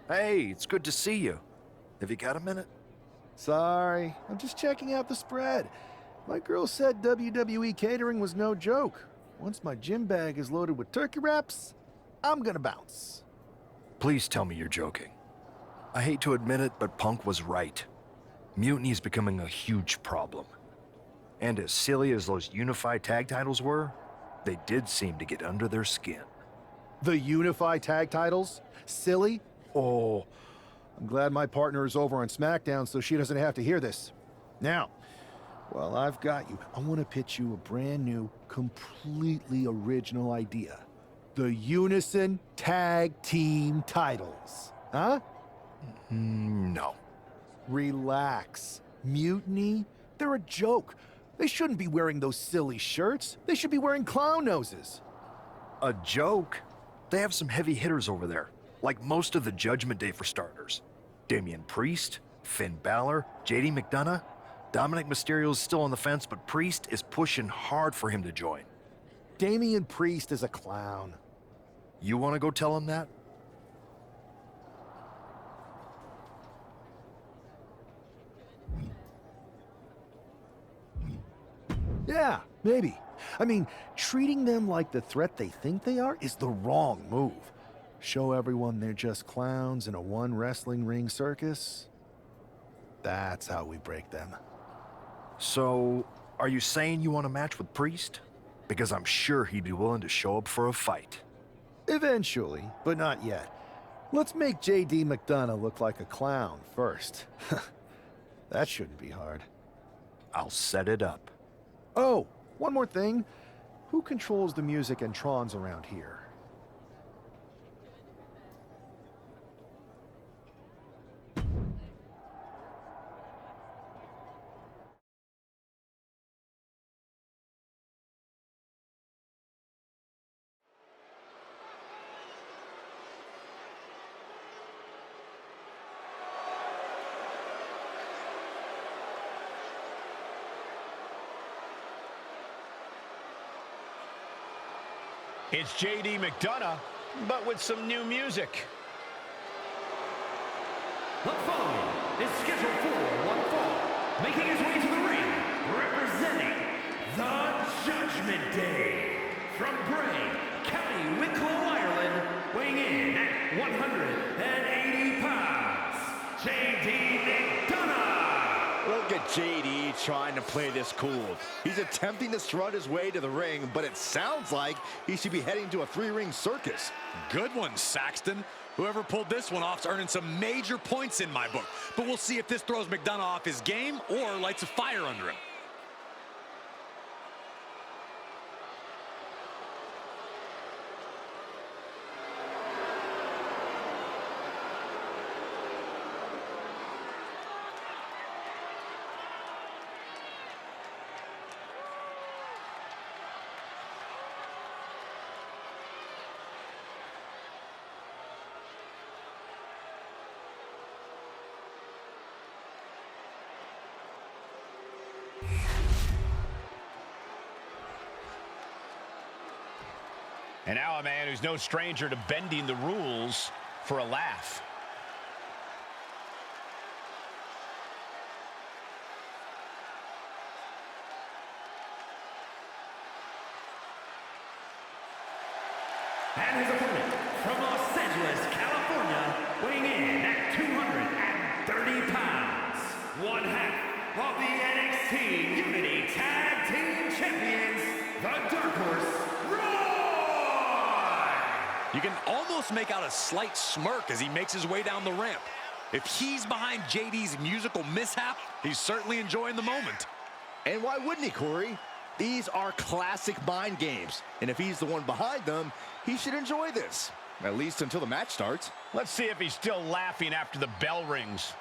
Hey, it's good to see you. Have you got a minute? Sorry, I'm just checking out the spread. My girl said WWE catering was no joke. Once my gym bag is loaded with turkey wraps, I'm gonna bounce. Please tell me you're joking. I hate to admit it, but Punk was right. Mutiny is becoming a huge problem. And as silly as those unified tag titles were, they did seem to get under their skin. The unified tag titles? Silly? Oh, I'm glad my partner is over on SmackDown so she doesn't have to hear this. Now, while I've got you, I want to pitch you a brand new, completely original idea. The Unison Tag Team titles. Huh? No. Relax. Mutiny? They're a joke. They shouldn't be wearing those silly shirts. They should be wearing clown noses. A joke? They have some heavy hitters over there, like most of the Judgment Day for starters. Damian Priest, Finn Balor, JD McDonagh. Dominik Mysterio is still on the fence, but Priest is pushing hard for him to join. Damian Priest is a clown. You want to go tell him that? Yeah, maybe. I mean, treating them like the threat they think they are is the wrong move. Show everyone they're just clowns in a one wrestling ring circus. That's how we break them. So, are you saying you want a match with Priest? Because I'm sure he'd be willing to show up for a fight. Eventually, but not yet. Let's make JD McDonagh look like a clown first. That shouldn't be hard. I'll set it up. Oh, one more thing. Who controls the music and Trons around here? It's JD McDonagh, but with some new music. The following is scheduled for one fall, making his way to the ring, representing the Judgment Day. From Bray, County Wicklow, Ireland, weighing in at 180 pounds, JD McDonagh. Look at JD trying to play this cool. He's attempting to strut his way to the ring, but it sounds like he should be heading to a three-ring circus. Good one, Saxton. Whoever pulled this one off's earning some major points in my book. But we'll see if this throws McDonagh off his game or lights a fire under him. And now a man who's no stranger to bending the rules for a laugh. And his opponent from Los Angeles, California, weighing in at 230 pounds, one half of the NXT Unity Tag Team Champions, the Dark Horse, You can almost make out a slight smirk as he makes his way down the ramp. If he's behind JD's musical mishap, he's certainly enjoying the moment. And why wouldn't he, Corey? These are classic mind games. And if he's the one behind them, he should enjoy this. At least until the match starts. Let's see if he's still laughing after the bell rings.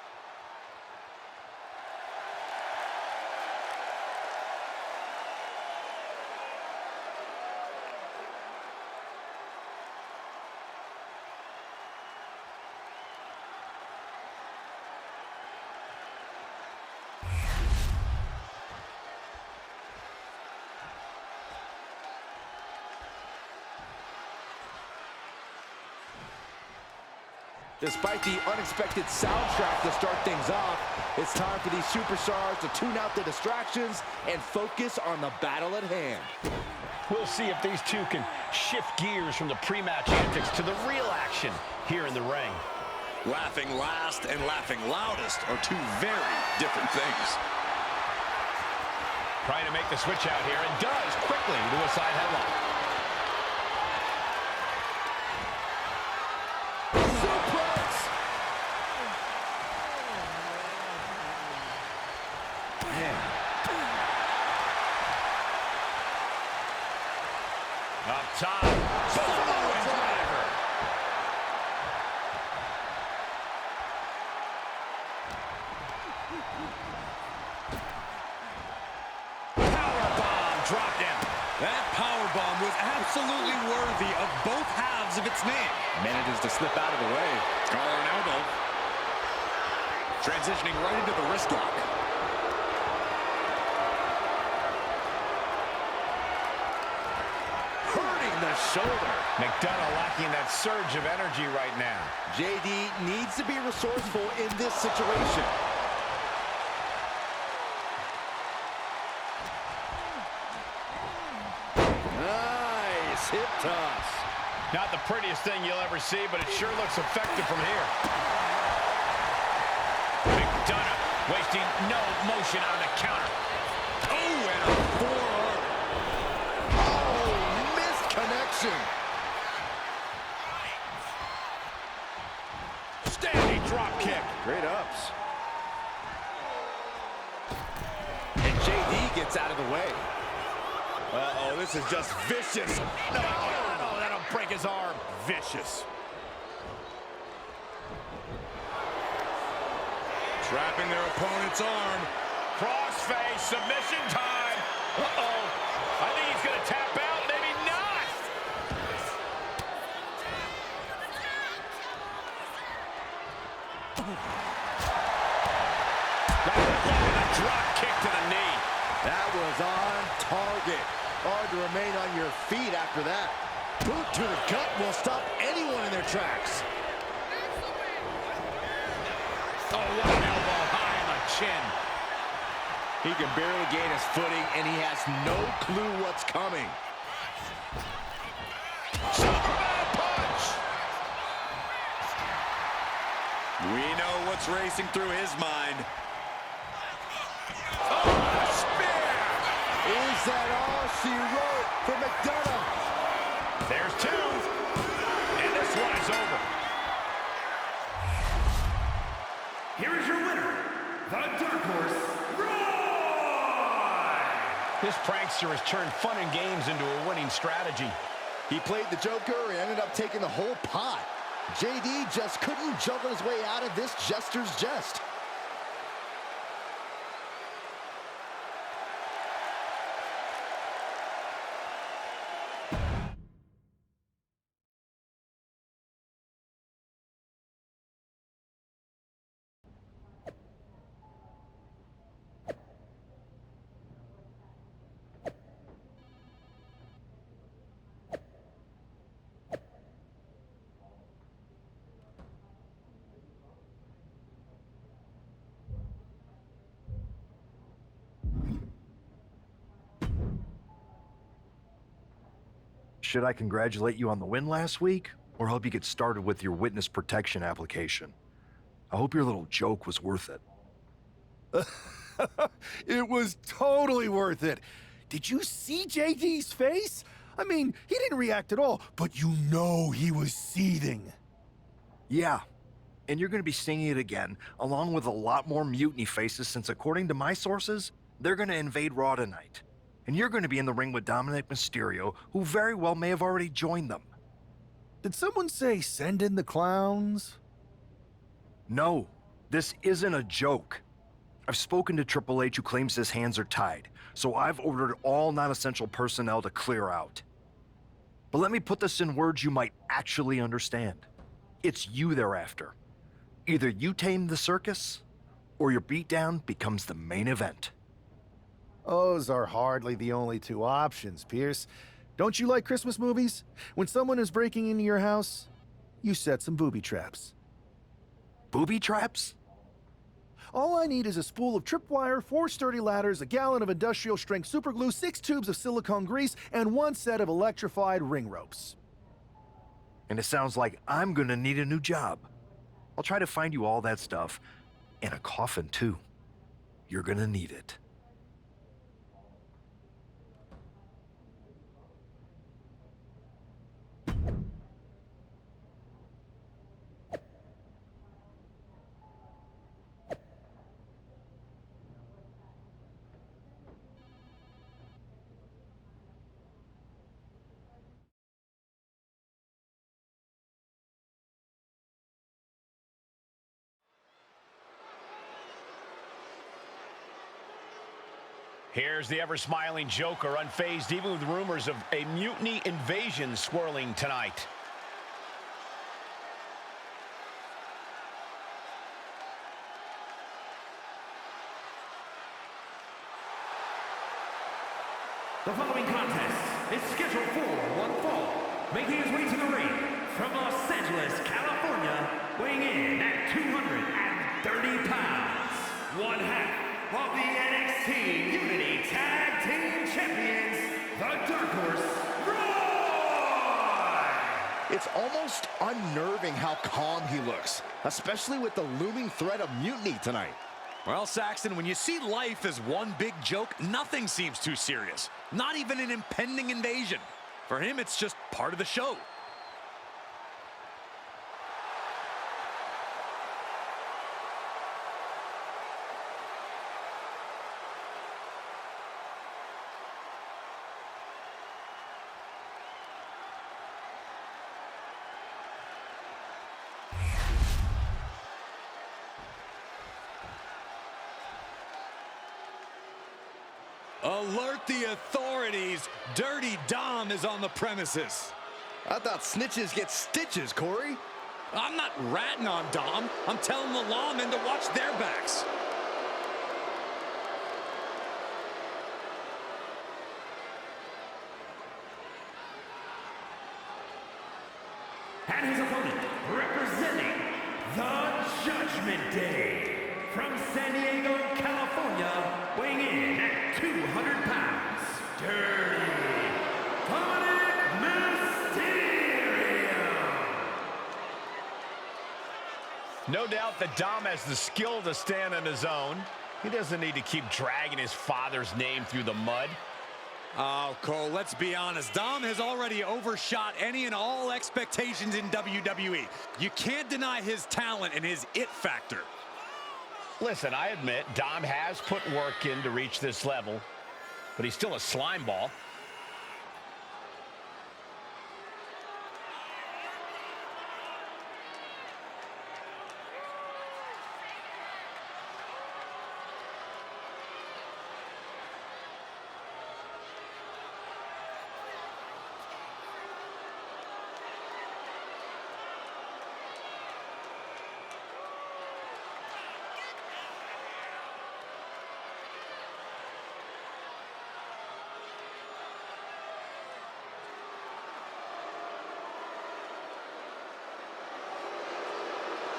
Despite the unexpected soundtrack to start things off, it's time for these superstars to tune out the distractions and focus on the battle at hand. We'll see if these two can shift gears from the pre-match antics to the real action here in the ring. Laughing last and laughing loudest are two very different things. Trying to make the switch out here, and does quickly to a side headlock. Up top, Samoan driver. Powerbomb dropped him. That powerbomb was absolutely worthy of both halves of its name. Manages to slip out of the way. Collar and elbow. Transitioning right into the wrist lock. The shoulder. McDonagh lacking that surge of energy right now. JD needs to be resourceful in this situation. Nice hip toss. Not the prettiest thing you'll ever see, but it sure looks effective from here. McDonagh wasting no motion on the counter. Oh, and a forearm. Connection. Standing drop kick. Great ups. And JD gets out of the way. Uh-oh, this is just vicious. No, that'll break his arm. Vicious. Trapping their opponent's arm. Crossface, submission time. Uh-oh. I think he's going to tap out, maybe not. A drop kick to the knee. That was on target. Hard to remain on your feet after that. Boot to the gut will stop anyone in their tracks. Oh, what an elbow high on the chin. He can barely gain his footing, and he has no clue what's coming. Superman punch! We know what's racing through his mind. Oh, spear! Is that all she wrote for McDonagh? There's two. And this one is over. Here is your winner, the Dark Horse, Roy! This prankster has turned fun and games into a winning strategy. He played the Joker and ended up taking the whole pot. JD just couldn't juggle his way out of this jester's jest. Should I congratulate you on the win last week, or help you get started with your witness protection application? I hope your little joke was worth it. It was totally worth it. Did you see JD's face? I mean, he didn't react at all, but you know he was seething. Yeah, and you're going to be seeing it again, along with a lot more Mutiny faces, since according to my sources, they're going to invade Raw tonight. And you're going to be in the ring with Dominik Mysterio, who very well may have already joined them. Did someone say send in the clowns? No, this isn't a joke. I've spoken to Triple H, who claims his hands are tied, so I've ordered all non-essential personnel to clear out. But let me put this in words you might actually understand. It's you they're after. Either you tame the circus, or your beatdown becomes the main event. Those are hardly the only two options, Pearce. Don't you like Christmas movies? When someone is breaking into your house, you set some booby traps. Booby traps? All I need is a spool of tripwire, 4 sturdy ladders, a gallon of industrial-strength superglue, 6 tubes of silicone grease, and 1 set of electrified ring ropes. And it sounds like I'm gonna need a new job. I'll try to find you all that stuff, and a coffin too. You're gonna need it. Here's the ever-smiling Joker, unfazed even with rumors of a mutiny invasion swirling tonight. The following contest is scheduled for one fall. Making his way to the ring from Los Angeles, California, weighing in at 230 pounds, one half of the NXT Unity Tag Team Champions, the Dark Horse, Roy! It's almost unnerving how calm he looks, especially with the looming threat of mutiny tonight. Well, Saxton, when you see life as one big joke, nothing seems too serious. Not even an impending invasion. For him, it's just part of the show. Alert the authorities. Dirty Dom is on the premises. I thought snitches get stitches, Corey. I'm not ratting on Dom. I'm telling the lawmen to watch their backs. And his opponent, representing the Judgment Day, from San Diego, California, weighing in at 200 pounds, Dirty Dominik Mysterio. No doubt that Dom has the skill to stand on his own. He doesn't need to keep dragging his father's name through the mud. Oh, Cole, let's be honest. Dom has already overshot any and all expectations in WWE. You can't deny his talent and his it factor. Listen, I admit Dom has put work in to reach this level, but he's still a slime ball.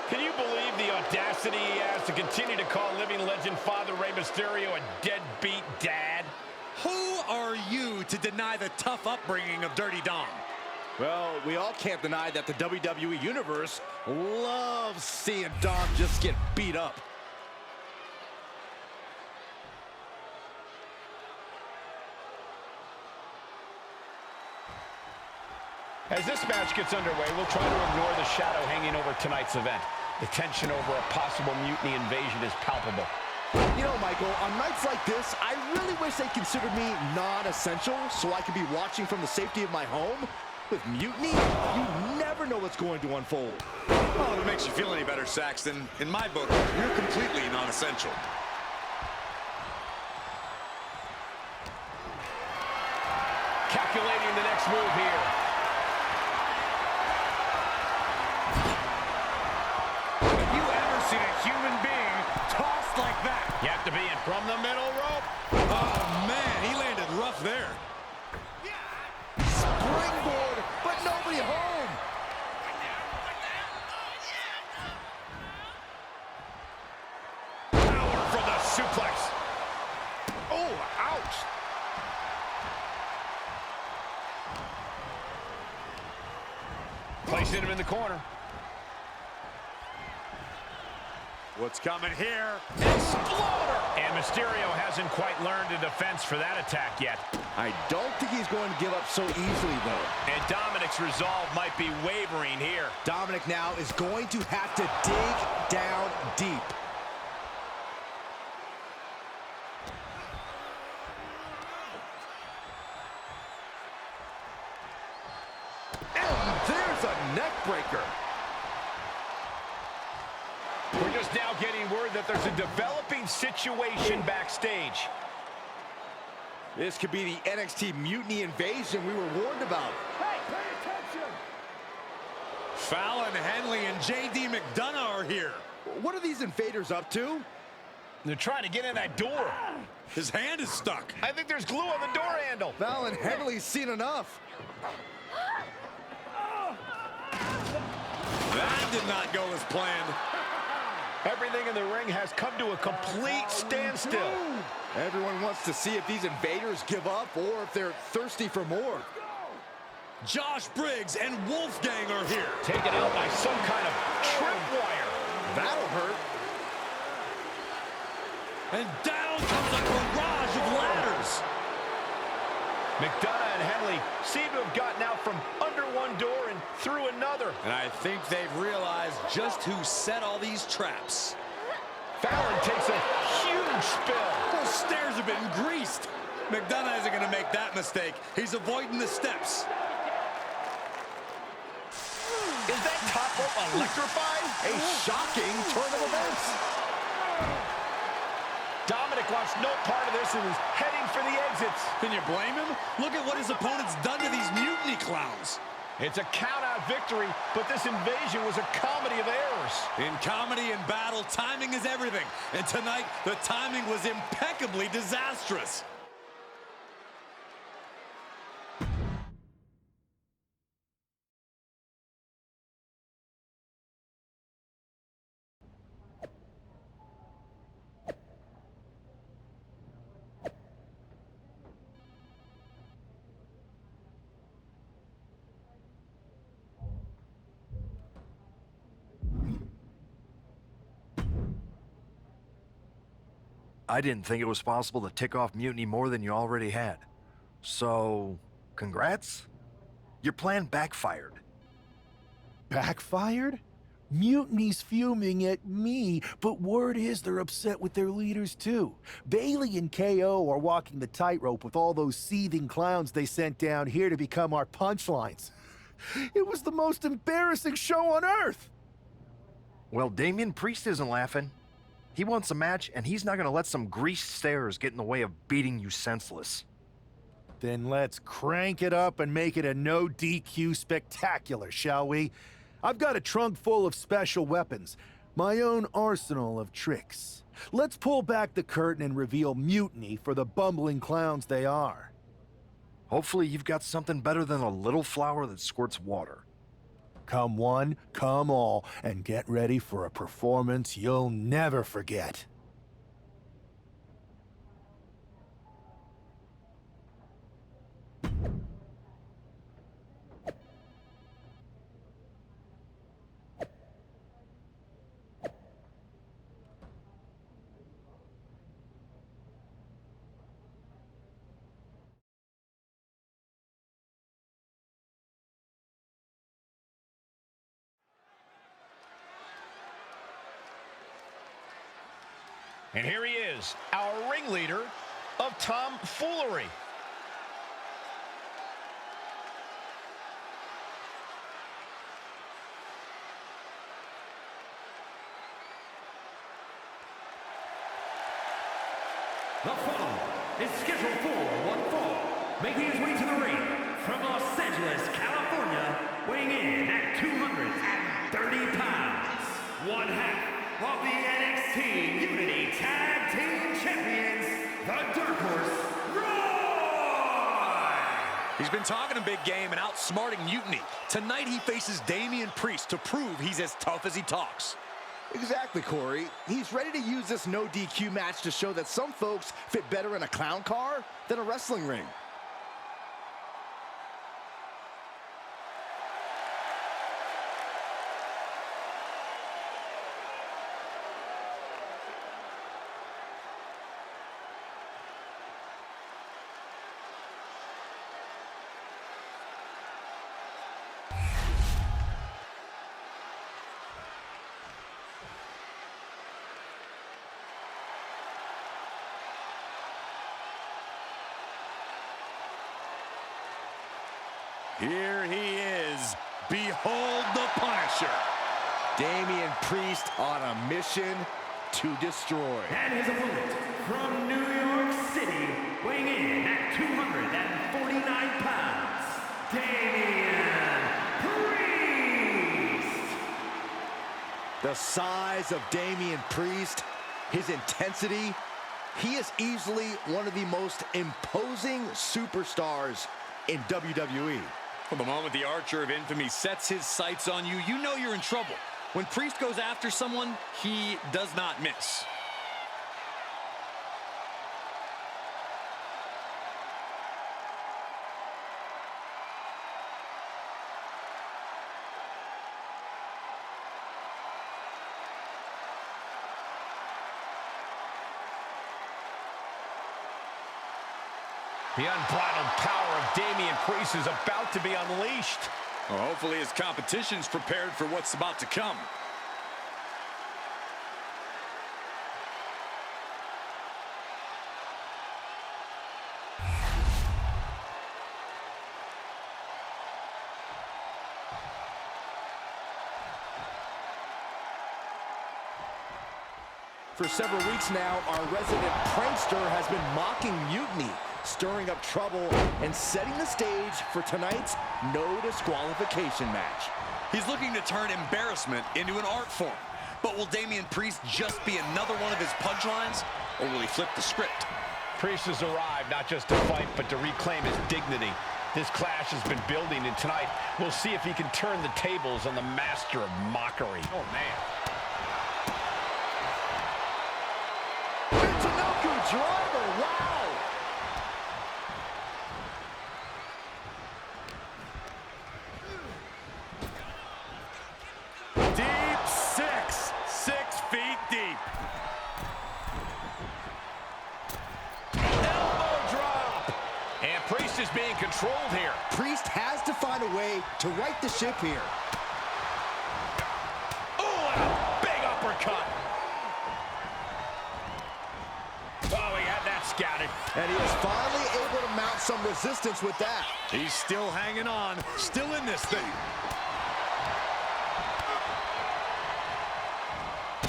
Can you believe the audacity he has to continue to call living legend Father Rey Mysterio a deadbeat dad? Who are you to deny the tough upbringing of Dirty Dom? Well, we all can't deny that the WWE Universe loves seeing Dom just get beat up. As this match gets underway, we'll try to ignore the shadow hanging over tonight's event. The tension over a possible mutiny invasion is palpable. You know, Michael, on nights like this, I really wish they considered me non-essential so I could be watching from the safety of my home. With mutiny, you never know what's going to unfold. Oh, if it makes you feel any better, Saxton, in my book, you're completely non-essential. Calculating the next move here. Have you ever seen a human being tossed like that? You have to be in from the middle rope. Oh, man, he landed rough there. Springboard, but nobody home. Placing him in the corner. What's coming here? Exploder! And Mysterio hasn't quite learned a defense for that attack yet. I don't think he's going to give up so easily, though. And Dominik's resolve might be wavering here. Dominik now is going to have to dig down deep. And there's a neck breaker. We're just now getting word that there's a developing situation backstage. This could be the NXT Mutiny invasion we were warned about. Hey, pay attention! Fallon Henley and JD McDonagh are here. What are these invaders up to? They're trying to get in that door. His hand is stuck. I think there's glue on the door handle. Fallon Henley's seen enough. That did not go as planned. Everything in the ring has come to a complete standstill. Everyone wants to see if these invaders give up or if they're thirsty for more. Josh Briggs and Wolfgang are here. Taken out by some kind of tripwire. That'll hurt. And down comes a barrage of ladders. McDonagh and Henley seem to have gotten out from under one door and through another. And I think they've realized just who set all these traps. Fallon takes a huge spill. Those stairs have been greased. McDonagh isn't going to make that mistake. He's avoiding the steps. Is that top rope electrified? A shocking turn of events. Dominik wants no part of this and is heading for the exits. Can you blame him? Look at what his opponent's done to these Mutiny clowns. It's a count-out victory, but this invasion was a comedy of errors. In comedy and battle, timing is everything. And tonight, the timing was impeccably disastrous. I didn't think it was possible to tick off Mutiny more than you already had. So, congrats? Your plan backfired. Backfired? Mutiny's fuming at me, but word is they're upset with their leaders too. Bailey and KO are walking the tightrope with all those seething clowns they sent down here to become our punchlines. It was the most embarrassing show on earth! Well, Damian Priest isn't laughing. He wants a match, and he's not going to let some greased stairs get in the way of beating you senseless. Then let's crank it up and make it a no DQ spectacular, shall we? I've got a trunk full of special weapons, my own arsenal of tricks. Let's pull back the curtain and reveal Mutiny for the bumbling clowns they are. Hopefully you've got something better than a little flower that squirts water. Come one, come all, and get ready for a performance you'll never forget. And here he is, our ringleader of tomfoolery. The following is scheduled for one fall, making his way to the ring from Los Angeles, California, weighing in at 230 pounds, one half of the NXT Unity Tag Team Champions, the Dark Horse, Roy! He's been talking a big game and outsmarting Mutiny. Tonight he faces Damian Priest to prove he's as tough as he talks. Exactly, Corey. He's ready to use this no DQ match to show that some folks fit better in a clown car than a wrestling ring. Here he is. Behold the Punisher. Damian Priest on a mission to destroy. And his opponent from New York City, weighing in at 249 pounds, Damian Priest. The size of Damian Priest, his intensity, he is easily one of the most imposing superstars in WWE. From the moment the Archer of Infamy sets his sights on you, you know you're in trouble. When Priest goes after someone, he does not miss. The unbridled power of Damian Priest is about to be unleashed. Well, hopefully his competition's prepared for what's about to come. For several weeks now, our resident prankster has been mocking Mutiny, stirring up trouble and setting the stage for tonight's no disqualification match. He's looking to turn embarrassment into an art form. But will Damian Priest just be another one of his punchlines, or will he flip the script? Priest has arrived not just to fight, but to reclaim his dignity. This clash has been building, and tonight we'll see if he can turn the tables on the master of mockery. Oh, man. Driver, wow! Deep six. 6 feet deep. Elbow drop! And Priest is being controlled here. Priest has to find a way to right the ship here. Oh, and a big uppercut. Scouted. And he is finally able to mount some resistance with that. He's still hanging on, still in this thing.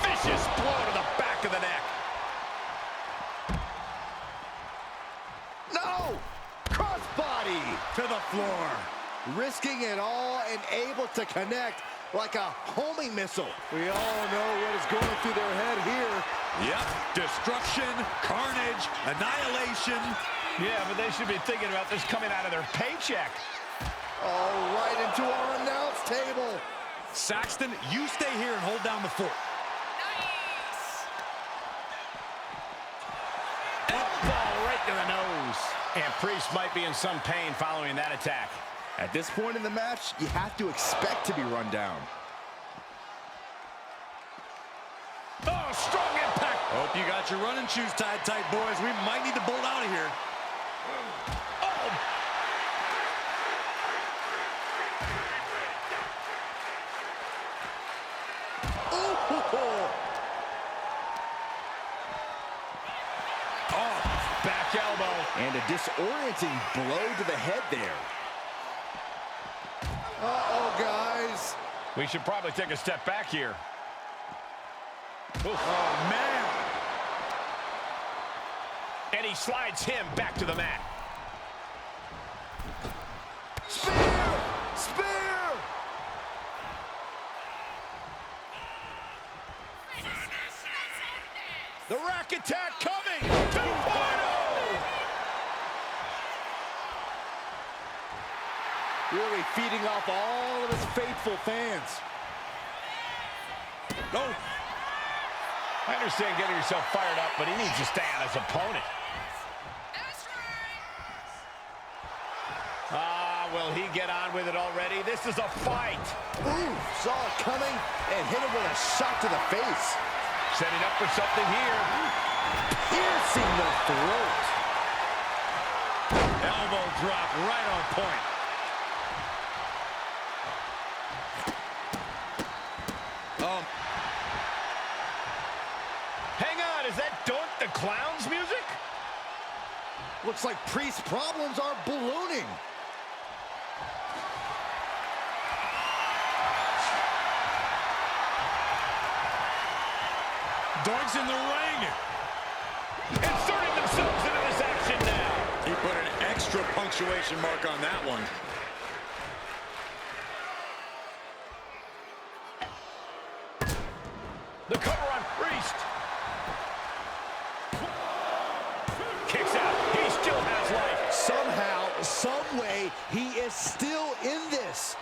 Vicious blow to the back of the neck. No! Crossbody! To the floor. Risking it all and able to connect like a homing missile. We all know what is going through their head here. Yep, destruction, carnage, annihilation. Yeah, but they should be thinking about this coming out of their paycheck. Oh, right into our announce table. Saxton, you stay here and hold down the fort. Elbow right to the nose. And Priest might be in some pain following that attack. At this point in the match, you have to expect to be run down. Oh, strong impact. Hope you got your running shoes tied tight, boys. We might need to bolt out of here. Oh. Oh, back elbow. And a disorienting blow to the head there. Uh-oh, guys. We should probably take a step back here. Oh, man. And he slides him back to the mat. Spear! Spear! The rack attack coming! 2.0! Really feeding off all of his faithful fans. No. I understand getting yourself fired up, but he needs to stay on his opponent. Will he get on with it already? This is a fight. Ooh, saw it coming and hit him with a shot to the face. Setting up for something here. Piercing the throat. Elbow drop right on point. Hang on, is that Doink the Clown's music? Looks like Priest's problems are ballooning. Doink's in the ring. Inserting themselves into this action now. He put an extra punctuation mark on that one. The cover on Priest. Kicks out. He still has life. Somehow, some way, he is still in this.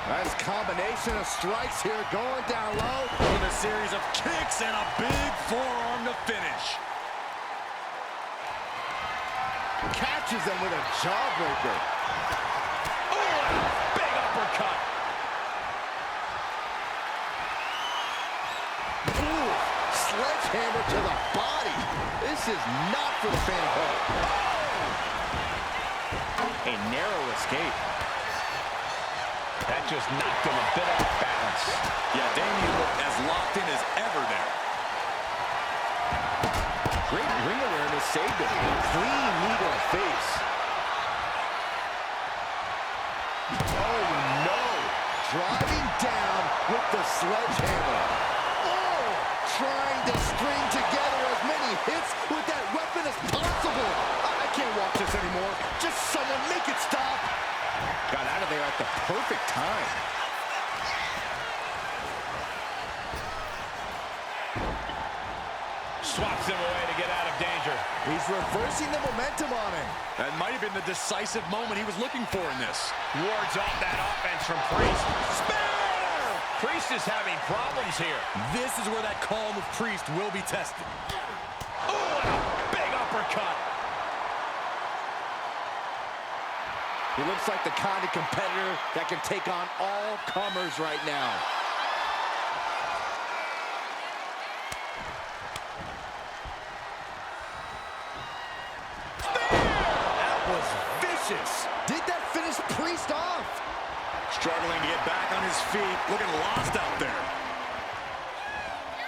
Nice combination of strikes here, going down low. With a series of kicks and a big forearm to finish. Catches him with a jawbreaker. Oh, big uppercut. Ooh, sledgehammer to the body. This is not for the faint of heart. A narrow escape. That just knocked him a bit off balance. Yeah, Damian looked as locked in as ever there. Great ring awareness saved him. Clean knee to the face. Oh, no. Driving down with the sledgehammer. Oh, trying to string together as many hits with that weapon as possible. I can't watch this anymore. Just someone make it stop. Got out of there at the perfect time. Swaps him away to get out of danger. He's reversing the momentum on him. That might have been the decisive moment he was looking for in this. Wards off that offense from Priest. Spear! Priest is having problems here. This is where that calm of Priest will be tested. Oh, and a big uppercut. He looks like the kind of competitor that can take on all comers right now. That was vicious. Did that finish Priest off? Struggling to get back on his feet, looking lost out there.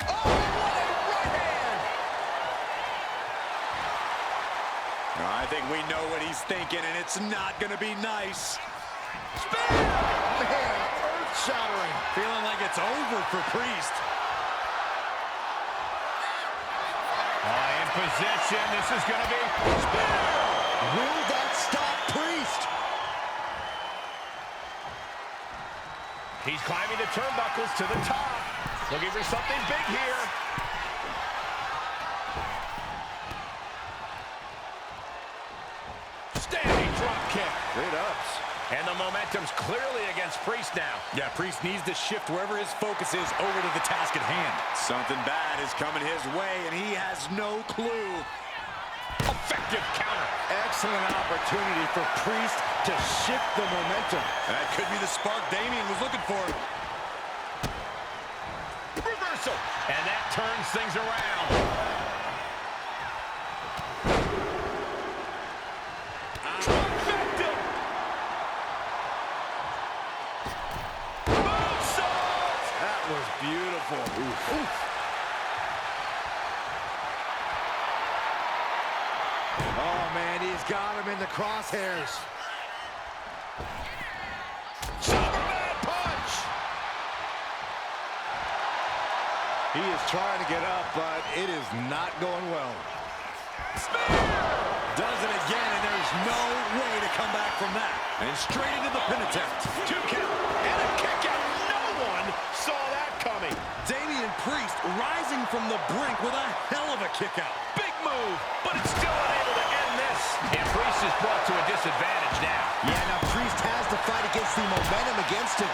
Oh, what a right hand! I think we know what he's thinking, and it's not going to be nice. Man, earth-shattering. Feeling like it's over for Priest. In position. This is going to be spear. Will that stop Priest? He's climbing the turnbuckles to the top. Looking for something big here. Standing drop kick. Great ups. And the momentum's clearly against Priest now. Yeah, Priest needs to shift wherever his focus is over to the task at hand. Something bad is coming his way, and he has no clue. Effective counter. Excellent opportunity for Priest to shift the momentum. That could be the spark Damian was looking for. Reversal. And that turns things around. Effective. Moonsault. That was beautiful. Oof. Oh, man, he's got him in the crosshairs. Superman punch. He is trying to get up, but it is not going well. Does it again, and there's no way to come back from that. And straight into the pin attempt. 2 count. And a kick out. No one saw that coming. Damian Priest rising from the brink with a hell of a kick out. Big move, but it's still unable to end this. And Priest is brought to a disadvantage now. Yeah, now Priest has to fight against the momentum against him.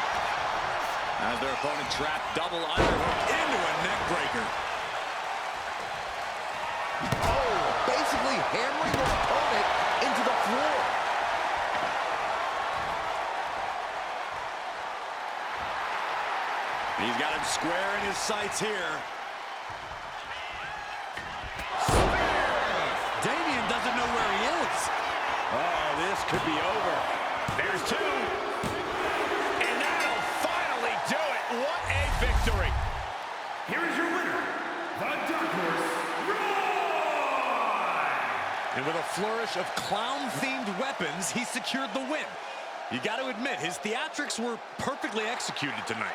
As their opponent trapped, double underhook into a neck breaker. Oh, basically hammering their opponent into the floor. He's got him square in his sights here. Damian doesn't know where he is. Oh, this could be over. There's 2. And that'll finally do it. What a victory. Here is your winner, the Dark Horse, Roy! And with a flourish of clown-themed weapons, he secured the win. You got to admit, his theatrics were perfectly executed tonight.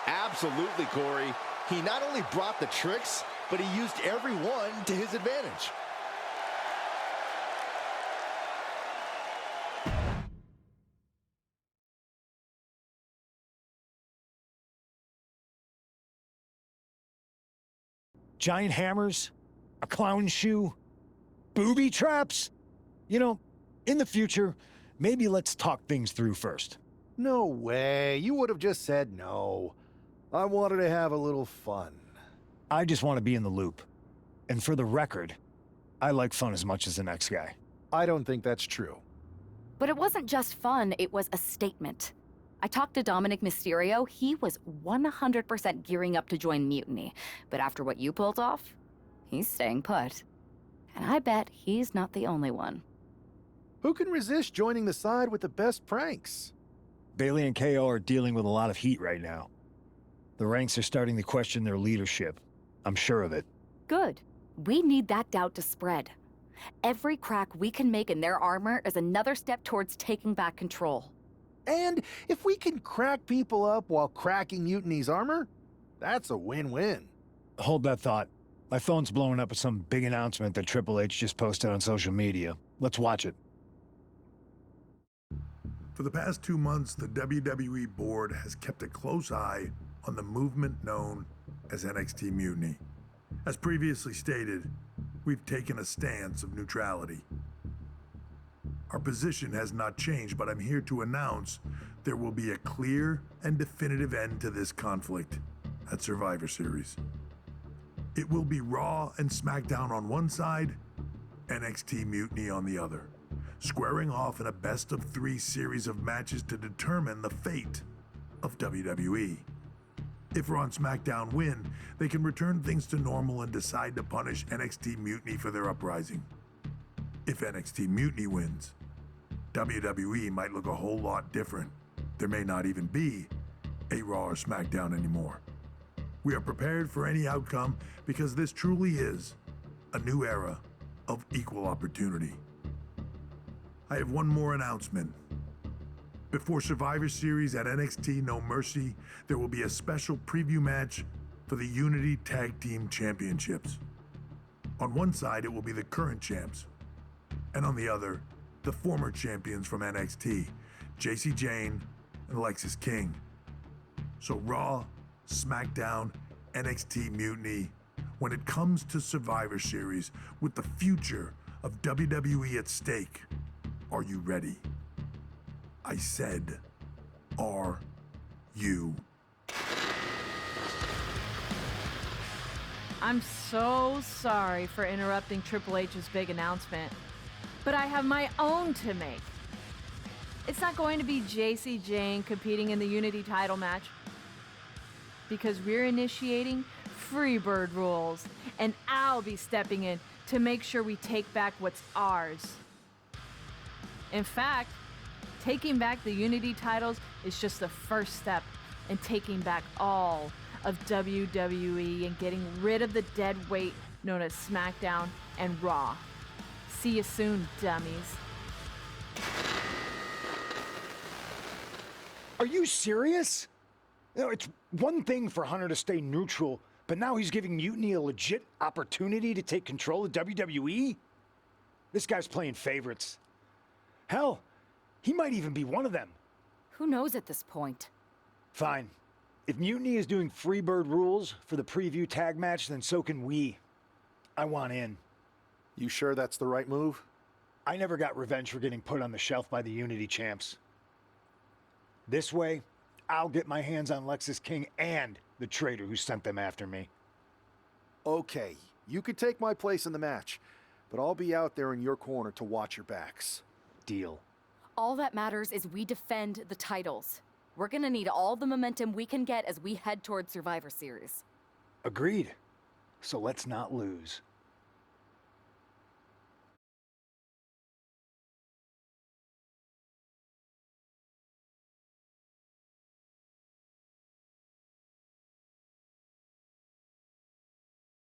Absolutely, Corey. He not only brought the tricks, but he used every one to his advantage. Giant hammers, a clown shoe, booby traps. You know, in the future, maybe let's talk things through first. No way. You would have just said no. I wanted to have a little fun. I just want to be in the loop. And for the record, I like fun as much as the next guy. I don't think that's true. But it wasn't just fun, it was a statement. I talked to Dominik Mysterio. He was 100% gearing up to join Mutiny. But after what you pulled off, he's staying put. And I bet he's not the only one. Who can resist joining the side with the best pranks? Bailey and KO are dealing with a lot of heat right now. The ranks are starting to question their leadership. I'm sure of it. Good. We need that doubt to spread. Every crack we can make in their armor is another step towards taking back control. And if we can crack people up while cracking Mutiny's armor, that's a win-win. Hold that thought. My phone's blowing up with some big announcement that Triple H just posted on social media. Let's watch it. For the past 2 months, the WWE board has kept a close eye on the movement known as NXT Mutiny. As previously stated, we've taken a stance of neutrality. Our position has not changed, but I'm here to announce there will be a clear and definitive end to this conflict at Survivor Series. It will be Raw and SmackDown on one side, NXT Mutiny on the other, squaring off in a best-of-3 series of matches to determine the fate of WWE. If Raw and SmackDown win, they can return things to normal and decide to punish NXT Mutiny for their uprising. If NXT Mutiny wins, WWE might look a whole lot different. There may not even be a Raw or SmackDown anymore. We are prepared for any outcome because this truly is a new era of equal opportunity. I have one more announcement. Before Survivor Series at NXT No Mercy, there will be a special preview match for the Unity Tag Team Championships. On one side, it will be the current champs, and on the other, the former champions from NXT, JC Jane and Alexis King. So Raw, SmackDown, NXT Mutiny, when it comes to Survivor Series with the future of WWE at stake, are you ready? I said, are you? I'm so sorry for interrupting Triple H's big announcement, but I have my own to make. It's not going to be JC Jane competing in the Unity title match, because we're initiating Freebird rules, and I'll be stepping in to make sure we take back what's ours. In fact, taking back the Unity titles is just the first step in taking back all of WWE and getting rid of the dead weight known as SmackDown and Raw. See you soon, dummies. Are you serious? You know, it's one thing for Hunter to stay neutral, but now he's giving Mutiny a legit opportunity to take control of WWE? This guy's playing favorites. Hell, he might even be one of them. Who knows at this point? Fine. If Mutiny is doing Freebird rules for the preview tag match, then so can we. I want in. You sure that's the right move? I never got revenge for getting put on the shelf by the Unity champs. This way, I'll get my hands on Lexis King and the traitor who sent them after me. Okay, you could take my place in the match, but I'll be out there in your corner to watch your backs. Deal. All that matters is we defend the titles. We're gonna need all the momentum we can get as we head towards Survivor Series. Agreed. So let's not lose.